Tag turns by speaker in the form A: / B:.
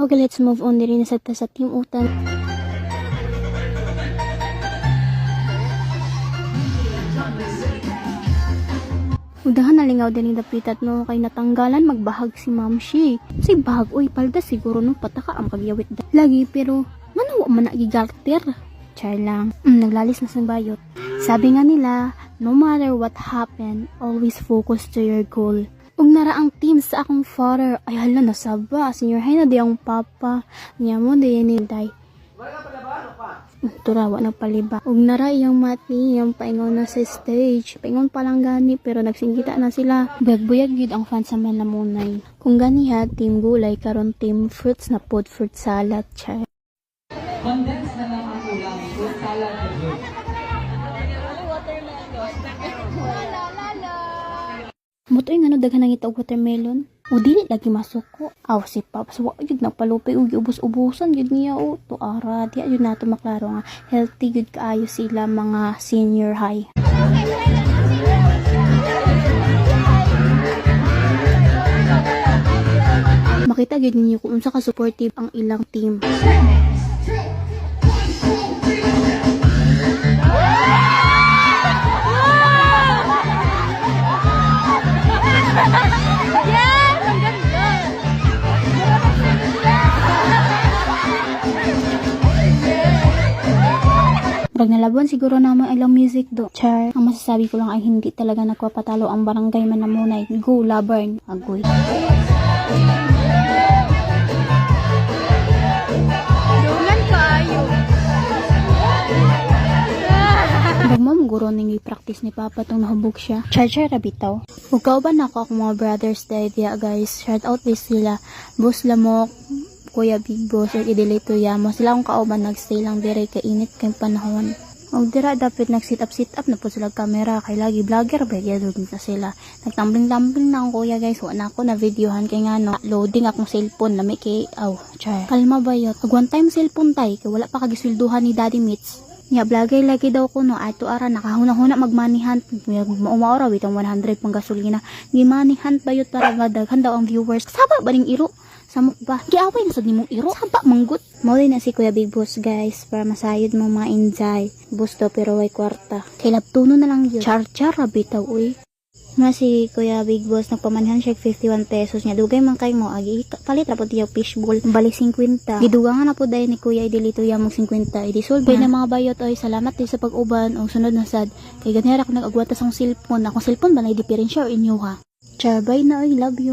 A: Okay, let's move on din sa team utan. Udahan nalingaw din yung dapitat no kay natanggalan magbahag si Ma'am Shi. Si bahag oy palda siguro no pataka ang pagyawit lagi pero manawa man nagigalter. Char lang. Naglalis na sa bayot. Sabi nga nila, no matter what happen, always focus to your goal. Ug nara ang team sa akong father ay hala nasaba senior high na di ang papa niya mo di ni day. Turawa na paliba. Ug nara iyang mati, yung paingon na sa stage. Paingon pa lang gani, pero nagsingkita na sila. Buyag-buyag yun ang fans sa Malamunay. Kung gani ha, team gulay, karon team fruits na pod fruit salad. Chay.
B: Condensed na lang ang ulam. Fruit salad na yun.
A: Mutoy nga no, daghan nang itawag watermelon. O dili lagi masuko. Aw si Paps, wa yun nagpalupay og ubos-ubusan yun niya o. Tuara, di yun nato maklaro nga. Healthy good kaayo sila mga senior high. Makita gyud ninyo kung unsa ka supportive ang ilang team. Pag nalabuan siguro naman ilang music do. Char, ang masasabi ko lang ay hindi talaga nagpapatalo ang barangay Manamunay. Go Labern, agoy. Dulan kayo. Bagmam guro ning i-practice ni Papa tong nahubog siya. Char rabitaw. Ug kauban ako akong mga brothers the idea guys. Shout out this sila. Boss Lamok, Kuya Big Boss, at i-delete yamo. Sila akong kauban nagstay lang dire kay init kay panahon. Og dira dapat nag-sit up na po sila camera kay lagi vlogger ba gyud na sila. Nagtambling-tambling na ang kuya guys. Wa na ako na videohan kay ngano. Loading akong cellphone na may kay char. Kalma bayot. Ug one time cellphone tay kay wala pa kagisweldohan ni Daddy Mitch. Nya vlogger lagi daw ko no ato ara nakahuna-huna magmanihan umaora witong 100 pang gasolina. Gimanihan bayot para daghan daw ang viewers. Saba ba ning iro? Samok ba? Giaway na sa nimong iro. Saba manggut. Mawali na si Kuya Big Boss guys para masayod mo mga enjoy. Busto pero way kwarta. Kay labtuno na lang yun. Char bitaw uy. Na si Kuya Big Boss nagpamanihan siya 51 pesos niya. Dugay man kay mo agi palit ra po tiyaw fishbowl. Balik 50. Gidugangan na po dahil ni Kuya idilito ya mong 50. Idisolve na mga bayot oy. Salamat din sa pag-uban o sunod na sad. Kay ganyan ako nag-agwatas ang cellphone. Akong cellphone ba na i-diferensya o inyo ha? Char bye na oy. Love you.